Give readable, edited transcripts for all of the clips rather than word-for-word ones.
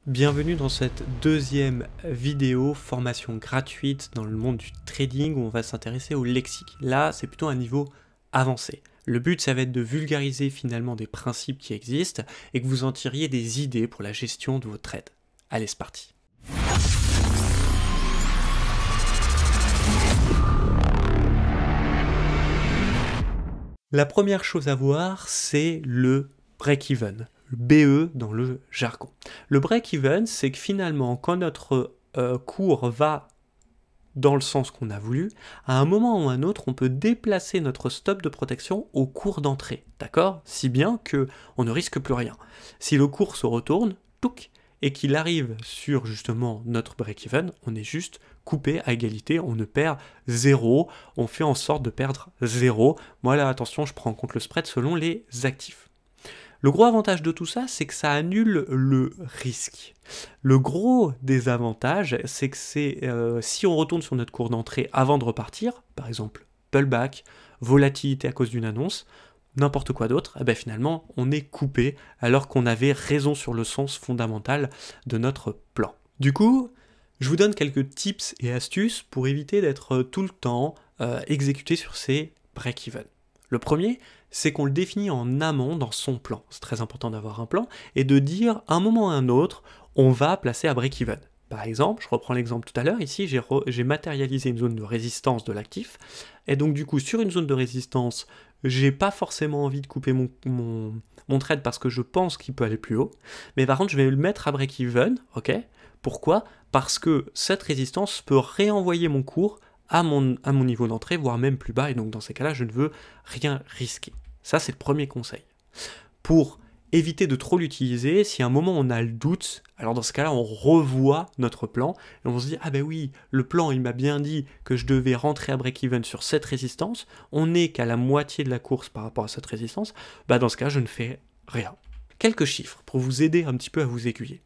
Bienvenue dans cette deuxième vidéo formation gratuite dans le monde du trading où on va s'intéresser au lexique. Là, c'est plutôt un niveau avancé. Le but, ça va être de vulgariser finalement des principes qui existent et que vous en tiriez des idées pour la gestion de vos trades. Allez, c'est parti. La première chose à voir, c'est le break-even. BE dans le jargon. Le break-even, c'est que finalement, quand notre cours va dans le sens qu'on a voulu, à un moment ou à un autre, on peut déplacer notre stop de protection au cours d'entrée, d'accord? Si bien que on ne risque plus rien. Si le cours se retourne, touc, et qu'il arrive sur justement notre break-even, on est juste coupé à égalité, on ne perd zéro, on fait en sorte de perdre zéro. Moi là, attention, je prends en compte le spread selon les actifs. Le gros avantage de tout ça, c'est que ça annule le risque. Le gros désavantage, c'est que si on retourne sur notre cours d'entrée avant de repartir, par exemple pullback, volatilité à cause d'une annonce, n'importe quoi d'autre, eh ben finalement on est coupé alors qu'on avait raison sur le sens fondamental de notre plan. Du coup, je vous donne quelques tips et astuces pour éviter d'être tout le temps exécuté sur ces break-even. Le premier, c'est qu'on le définit en amont dans son plan. C'est très important d'avoir un plan et de dire à un moment ou à un autre, on va placer à break-even. Par exemple, je reprends l'exemple tout à l'heure, ici j'ai matérialisé une zone de résistance de l'actif, et donc du coup sur une zone de résistance, j'ai pas forcément envie de couper mon trade parce que je pense qu'il peut aller plus haut, mais par contre je vais le mettre à break-even, ok? Pourquoi? Parce que cette résistance peut réenvoyer mon cours à mon niveau d'entrée, voire même plus bas, et donc dans ces cas-là, je ne veux rien risquer. Ça, c'est le premier conseil. Pour éviter de trop l'utiliser, si à un moment on a le doute, alors dans ce cas-là, on revoit notre plan, et on se dit, ah ben oui, le plan, il m'a bien dit que je devais rentrer à break-even sur cette résistance, on n'est qu'à la moitié de la course par rapport à cette résistance, bah dans ce cas, je ne fais rien. Quelques chiffres pour vous aider un petit peu à vous aiguiller.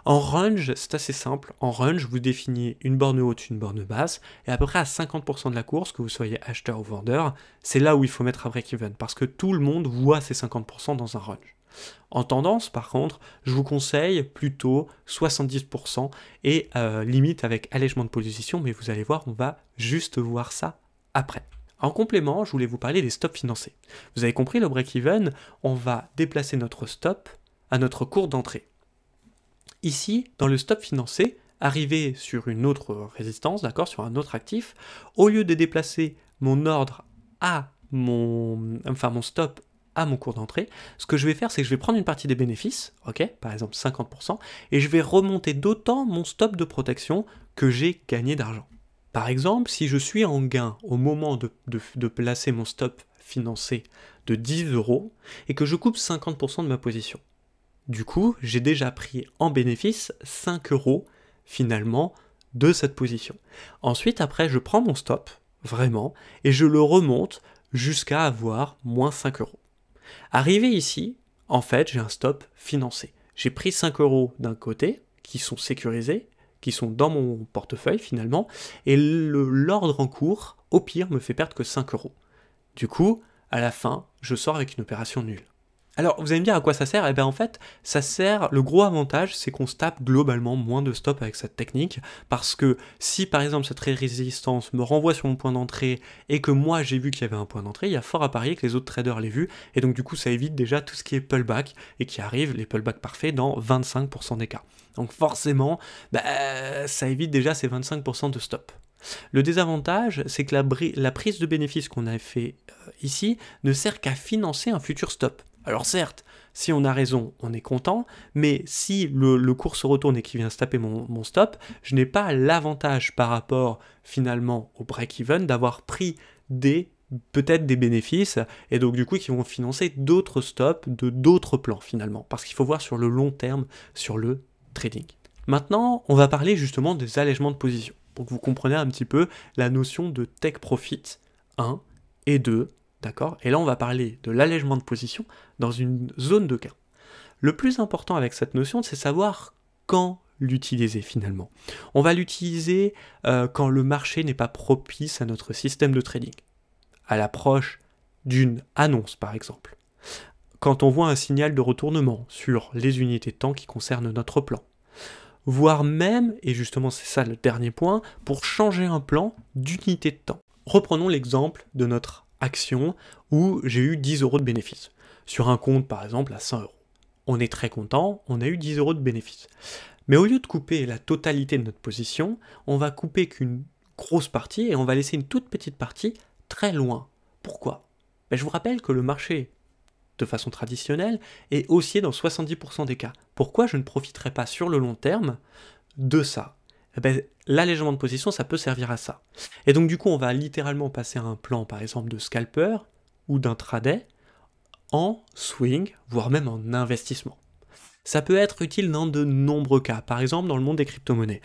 En range, c'est assez simple. En range, vous définissez une borne haute, une borne basse, et à peu près à 50% de la course, que vous soyez acheteur ou vendeur, c'est là où il faut mettre un break-even, parce que tout le monde voit ces 50% dans un range. En tendance, par contre, je vous conseille plutôt 70% et limite avec allègement de position, mais vous allez voir, on va juste voir ça après. En complément, je voulais vous parler des stops financés. Vous avez compris, le break-even, on va déplacer notre stop à notre cours d'entrée. Ici, dans le stop financé, arrivé sur une autre résistance, d'accord, sur un autre actif, au lieu de déplacer mon ordre à mon stop à mon cours d'entrée, ce que je vais faire, c'est que je vais prendre une partie des bénéfices, ok, par exemple 50%, et je vais remonter d'autant mon stop de protection que j'ai gagné d'argent. Par exemple, si je suis en gain au moment de placer mon stop financé de 10 € et que je coupe 50% de ma position, du coup, j'ai déjà pris en bénéfice 5 € finalement de cette position. Ensuite, après, je prends mon stop, vraiment, et je le remonte jusqu'à avoir moins 5 €. Arrivé ici, en fait, j'ai un stop financé. J'ai pris 5 € d'un côté, qui sont sécurisés, qui sont dans mon portefeuille finalement, et l'ordre en cours, au pire, me fait perdre que 5 €. Du coup, à la fin, je sors avec une opération nulle. Alors, vous allez me dire à quoi ça sert? Eh bien, en fait, ça sert, le gros avantage, c'est qu'on se tape globalement moins de stops avec cette technique, parce que si, par exemple, cette résistance me renvoie sur mon point d'entrée, et que moi, j'ai vu qu'il y avait un point d'entrée, il y a fort à parier que les autres traders l'aient vu, et donc, du coup, ça évite déjà tout ce qui est pullback, et qui arrive, les pullbacks parfaits, dans 25% des cas. Donc, forcément, ça évite déjà ces 25% de stop. Le désavantage, c'est que la prise de bénéfice qu'on a fait ici ne sert qu'à financer un futur stop. Alors certes, si on a raison, on est content, mais si le cours se retourne et qu'il vient se taper mon stop, je n'ai pas l'avantage par rapport finalement au break-even d'avoir pris peut-être des bénéfices, et donc du coup qui vont financer d'autres stops de d'autres plans finalement, parce qu'il faut voir sur le long terme, sur le trading. Maintenant, on va parler justement des allègements de position, pour que vous compreniez un petit peu la notion de take profit 1 et 2, d'accord? Et là, on va parler de l'allègement de position dans une zone de gain. Le plus important avec cette notion, c'est savoir quand l'utiliser finalement. On va l'utiliser quand le marché n'est pas propice à notre système de trading. À l'approche d'une annonce, par exemple. Quand on voit un signal de retournement sur les unités de temps qui concernent notre plan. voire même, et justement c'est ça le dernier point, pour changer un plan d'unité de temps. Reprenons l'exemple de notre action où j'ai eu 10 € de bénéfice. Sur un compte par exemple à 100 €. On est très content, on a eu 10 € de bénéfice. Mais au lieu de couper la totalité de notre position, on va couper qu'une grosse partie et on va laisser une toute petite partie très loin. Pourquoi? Je vous rappelle que le marché, de façon traditionnelle, est haussier dans 70% des cas. Pourquoi je ne profiterai pas sur le long terme de ça? L'allègement de position, ça peut servir à ça. Et donc du coup, on va littéralement passer à un plan, par exemple, de scalper ou d'intraday en swing, voire même en investissement. Ça peut être utile dans de nombreux cas. Par exemple, dans le monde des crypto-monnaies.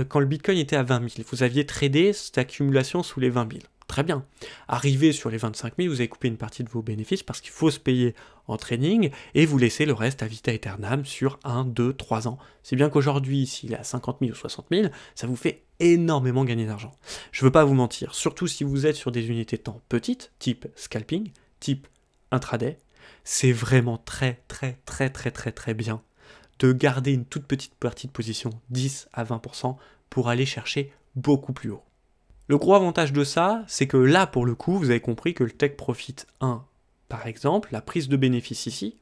Quand le Bitcoin était à 20 000, vous aviez tradé cette accumulation sous les 20 000. Très bien. Arrivé sur les 25 000, vous avez coupé une partie de vos bénéfices parce qu'il faut se payer en trading et vous laissez le reste à vita aeternam sur 1, 2, 3 ans. C'est bien qu'aujourd'hui, s'il est à 50 000 ou 60 000, ça vous fait énormément gagner d'argent. Je ne veux pas vous mentir, surtout si vous êtes sur des unités de temps petites, type scalping, type intraday, c'est vraiment très bien de garder une toute petite partie de position, 10 à 20%, pour aller chercher beaucoup plus haut. Le gros avantage de ça, c'est que là, pour le coup, vous avez compris que le Take Profit 1, par exemple, la prise de bénéfice ici,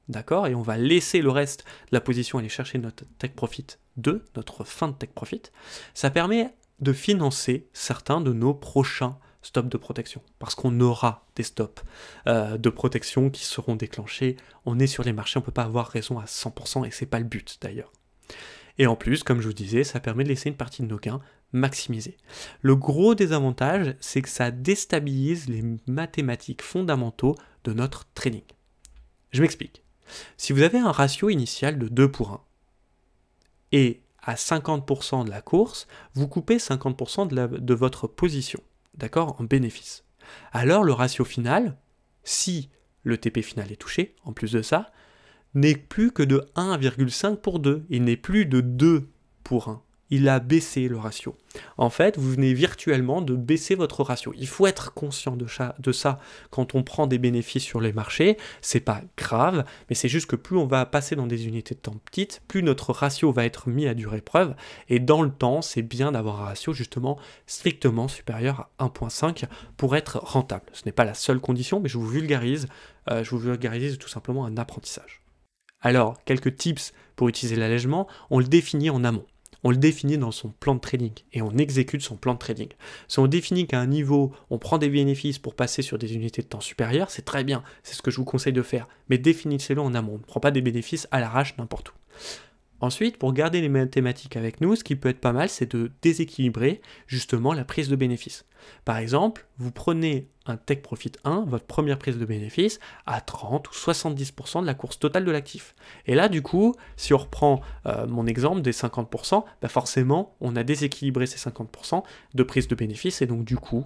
d'accord, et on va laisser le reste de la position aller chercher notre Take Profit 2, notre fin de Take Profit, ça permet de financer certains de nos prochains stops de protection, parce qu'on aura des stops de protection qui seront déclenchés. On est sur les marchés, on ne peut pas avoir raison à 100%, et c'est pas le but d'ailleurs. Et en plus, comme je vous disais, ça permet de laisser une partie de nos gains maximisés. Le gros désavantage, c'est que ça déstabilise les mathématiques fondamentaux de notre trading. Je m'explique. Si vous avez un ratio initial de 2 pour 1, et à 50% de la course, vous coupez 50% de votre position, d'accord, en bénéfice. Alors le ratio final, si le TP final est touché, en plus de ça, n'est plus que de 1,5 pour 2. Il n'est plus de 2 pour 1. Il a baissé le ratio. En fait, vous venez virtuellement de baisser votre ratio. Il faut être conscient de ça quand on prend des bénéfices sur les marchés. C'est pas grave, mais c'est juste que plus on va passer dans des unités de temps petites, plus notre ratio va être mis à dure épreuve. Et dans le temps, c'est bien d'avoir un ratio justement strictement supérieur à 1,5 pour être rentable. Ce n'est pas la seule condition, mais je vous vulgarise tout simplement un apprentissage. Alors, quelques tips pour utiliser l'allègement, on le définit en amont. On le définit dans son plan de trading et on exécute son plan de trading. Si on définit qu'à un niveau, on prend des bénéfices pour passer sur des unités de temps supérieures, c'est très bien, c'est ce que je vous conseille de faire. Mais définissez-le en amont, on ne prend pas des bénéfices à l'arrache n'importe où. Ensuite, pour garder les mathématiques avec nous, ce qui peut être pas mal, c'est de déséquilibrer justement la prise de bénéfice. Par exemple, vous prenez un Take Profit 1, votre première prise de bénéfice, à 30 ou 70% de la course totale de l'actif. Et là, du coup, si on reprend mon exemple des 50%, forcément, on a déséquilibré ces 50% de prise de bénéfice, et donc du coup,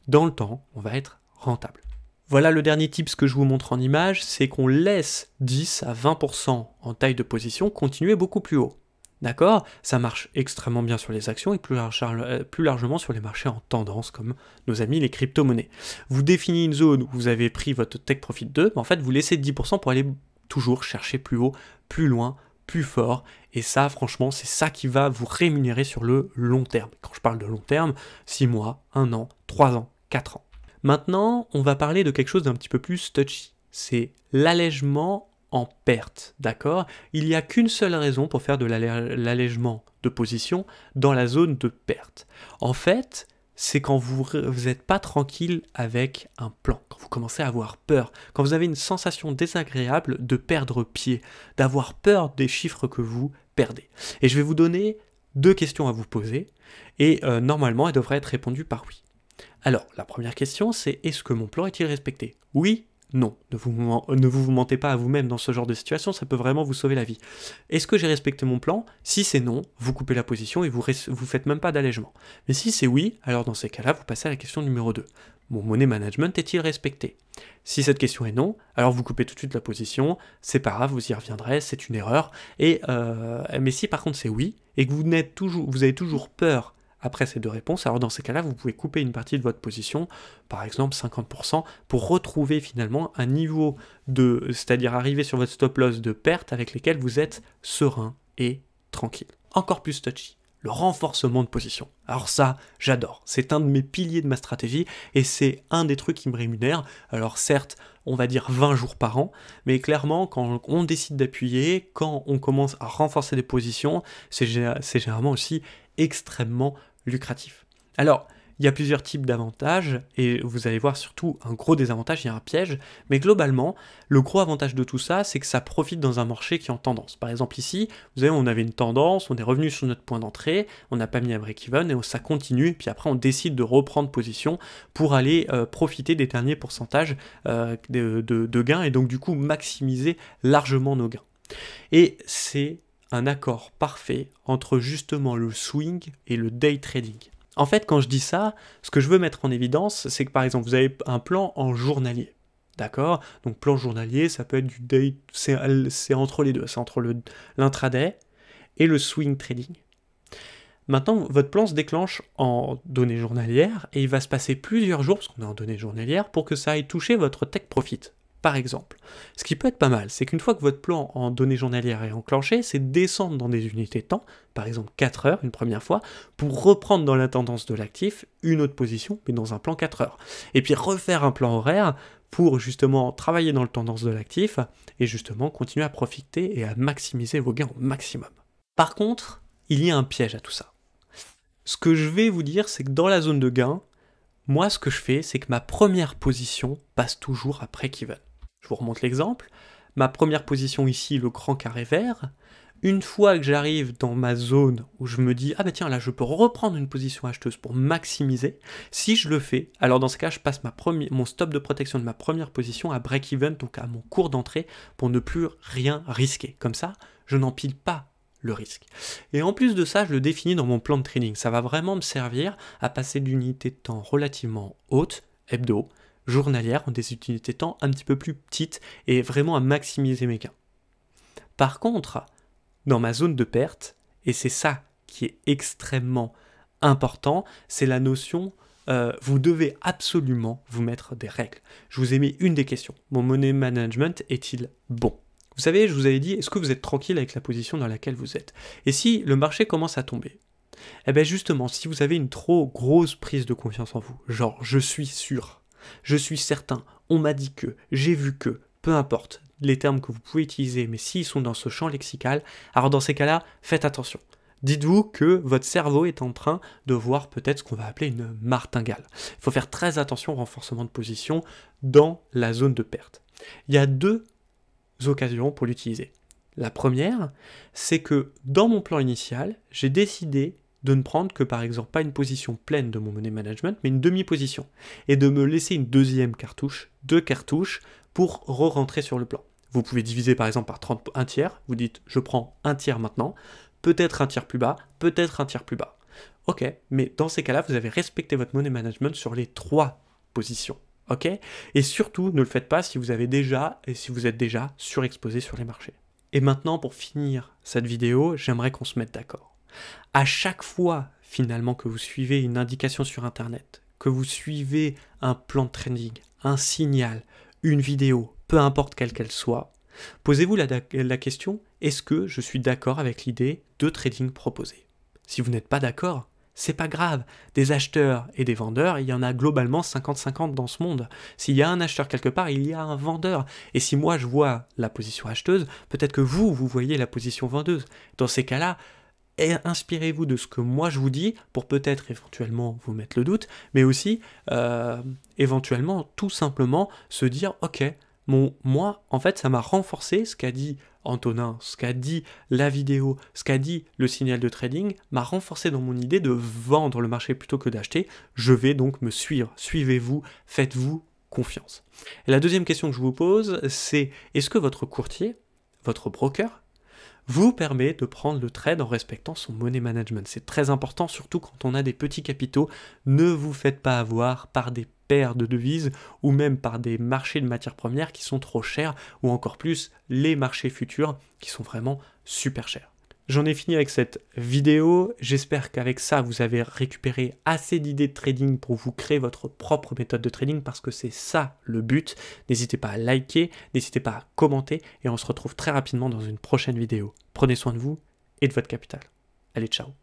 dans le temps, on va être rentable. Voilà le dernier tips que je vous montre en image, c'est qu'on laisse 10 à 20% en taille de position continuer beaucoup plus haut. D'accord? Ça marche extrêmement bien sur les actions et plus largement sur les marchés en tendance, comme nos amis les crypto-monnaies. Vous définissez une zone où vous avez pris votre Take Profit 2, mais en fait vous laissez 10% pour aller toujours chercher plus haut, plus loin, plus fort. Et ça, franchement, c'est ça qui va vous rémunérer sur le long terme. Quand je parle de long terme, 6 mois, 1 an, 3 ans, 4 ans. Maintenant, on va parler de quelque chose d'un petit peu plus touchy. C'est l'allègement en perte, d'accord? Il n'y a qu'une seule raison pour faire de l'allègement de position dans la zone de perte. En fait, c'est quand vous n'êtes pas tranquille avec un plan, quand vous commencez à avoir peur, quand vous avez une sensation désagréable de perdre pied, d'avoir peur des chiffres que vous perdez. Et je vais vous donner 2 questions à vous poser, et normalement, elles devraient être répondues par oui. Alors, la première question, c'est est-ce que mon plan est-il respecté? Oui, non. Ne vous mentez pas à vous-même dans ce genre de situation, ça peut vraiment vous sauver la vie. Est-ce que j'ai respecté mon plan? Si c'est non, vous coupez la position et vous faites même pas d'allègement. Mais si c'est oui, alors dans ces cas-là, vous passez à la question numéro 2. Mon money management est-il respecté? Si cette question est non, alors vous coupez tout de suite la position, c'est pas grave, vous y reviendrez, c'est une erreur. Mais si par contre c'est oui, et que vous avez toujours peur après ces 2 réponses, alors dans ces cas-là, vous pouvez couper une partie de votre position, par exemple 50%, pour retrouver finalement un niveau c'est-à-dire arriver sur votre stop loss de perte avec lesquels vous êtes serein et tranquille. Encore plus touchy, le renforcement de position. Alors ça, j'adore. C'est un de mes piliers de ma stratégie et c'est un des trucs qui me rémunère. Alors certes, on va dire 20 jours par an, mais clairement, quand on décide d'appuyer, quand on commence à renforcer des positions, c'est généralement aussi extrêmement lucratif. Alors, il y a plusieurs types d'avantages, et vous allez voir surtout un gros désavantage, il y a un piège, mais globalement, le gros avantage de tout ça, c'est que ça profite dans un marché qui est en tendance. Par exemple ici, vous savez, on avait une tendance, on est revenu sur notre point d'entrée, on n'a pas mis un break-even, et ça continue, et puis après on décide de reprendre position pour aller profiter des derniers pourcentages de gains, et donc du coup maximiser largement nos gains. Et c'est un accord parfait entre justement le swing et le day trading. En fait, quand je dis ça, ce que je veux mettre en évidence, c'est que par exemple, vous avez un plan en journalier. D'accord? Donc plan journalier, ça peut être du day, c'est entre les deux, c'est entre l'intraday et le swing trading. Maintenant, votre plan se déclenche en données journalières et il va se passer plusieurs jours, parce qu'on est en données journalières, pour que ça aille toucher votre take profit. Par exemple, ce qui peut être pas mal, c'est qu'une fois que votre plan en données journalières est enclenché, c'est descendre dans des unités de temps, par exemple 4 heures une première fois, pour reprendre dans la tendance de l'actif une autre position, mais dans un plan 4 heures. Et puis refaire un plan horaire pour justement travailler dans le tendance de l'actif et justement continuer à profiter et à maximiser vos gains au maximum. Par contre, il y a un piège à tout ça. Ce que je vais vous dire, c'est que dans la zone de gain, moi ce que je fais, c'est que ma première position passe toujours après break-even. Je vous remonte l'exemple. Ma première position ici, le grand carré vert. Une fois que j'arrive dans ma zone où je me dis « Ah bah tiens, là je peux reprendre une position acheteuse pour maximiser », si je le fais, alors dans ce cas, je passe mon stop de protection de ma première position à break-even, donc à mon cours d'entrée, pour ne plus rien risquer. Comme ça, je n'empile pas le risque. Et en plus de ça, je le définis dans mon plan de trading. Ça va vraiment me servir à passer d'unités de temps relativement hautes, hebdo, journalière, en des unités de temps un petit peu plus petites et vraiment à maximiser mes gains. Par contre, dans ma zone de perte, et c'est ça qui est extrêmement important, c'est la notion, vous devez absolument vous mettre des règles. Je vous ai mis une des questions. Mon money management est-il bon? Vous savez, je vous avais dit, est-ce que vous êtes tranquille avec la position dans laquelle vous êtes? Et si le marché commence à tomber? Eh bien justement, si vous avez une trop grosse prise de confiance en vous, genre je suis sûr, je suis certain, on m'a dit que, j'ai vu que, peu importe les termes que vous pouvez utiliser, mais s'ils sont dans ce champ lexical, alors dans ces cas-là, faites attention. Dites-vous que votre cerveau est en train de voir peut-être ce qu'on va appeler une martingale. Il faut faire très attention au renforcement de position dans la zone de perte. Il y a deux occasions pour l'utiliser. La première, c'est que dans mon plan initial, j'ai décidé de ne prendre que par exemple pas une position pleine de mon money management, mais une demi-position, et de me laisser une deuxième cartouche, 2 cartouches, pour re-rentrer sur le plan. Vous pouvez diviser par exemple par 30, un tiers, vous dites je prends un tiers maintenant, peut-être un tiers plus bas, peut-être un tiers plus bas. Ok, mais dans ces cas-là, vous avez respecté votre money management sur les 3 positions. Ok? Et surtout, ne le faites pas si vous êtes déjà surexposé sur les marchés. Et maintenant, pour finir cette vidéo, j'aimerais qu'on se mette d'accord. À chaque fois, finalement, que vous suivez une indication sur Internet, que vous suivez un plan de trading, un signal, une vidéo, peu importe quelle qu'elle soit, posez-vous la question, est-ce que je suis d'accord avec l'idée de trading proposée? Si vous n'êtes pas d'accord, c'est pas grave. Des acheteurs et des vendeurs, il y en a globalement 50-50 dans ce monde. S'il y a un acheteur quelque part, il y a un vendeur. Et si moi je vois la position acheteuse, peut-être que vous voyez la position vendeuse. Dans ces cas-là, inspirez-vous de ce que moi je vous dis pour peut-être éventuellement vous mettre le doute, mais aussi éventuellement tout simplement se dire ok, moi en fait ça m'a renforcé ce qu'a dit Antonin, ce qu'a dit la vidéo, ce qu'a dit le signal de trading, m'a renforcé dans mon idée de vendre le marché plutôt que d'acheter. Je vais donc me suivre, suivez-vous, faites-vous confiance. Et la deuxième question que je vous pose, c'est est-ce que votre courtier, votre broker, vous permet de prendre le trade en respectant son money management. C'est très important, surtout quand on a des petits capitaux. Ne vous faites pas avoir par des paires de devises ou même par des marchés de matières premières qui sont trop chers ou encore plus les marchés futurs qui sont vraiment super chers. J'en ai fini avec cette vidéo, j'espère qu'avec ça vous avez récupéré assez d'idées de trading pour vous créer votre propre méthode de trading parce que c'est ça le but. N'hésitez pas à liker, n'hésitez pas à commenter et on se retrouve très rapidement dans une prochaine vidéo. Prenez soin de vous et de votre capital. Allez, ciao.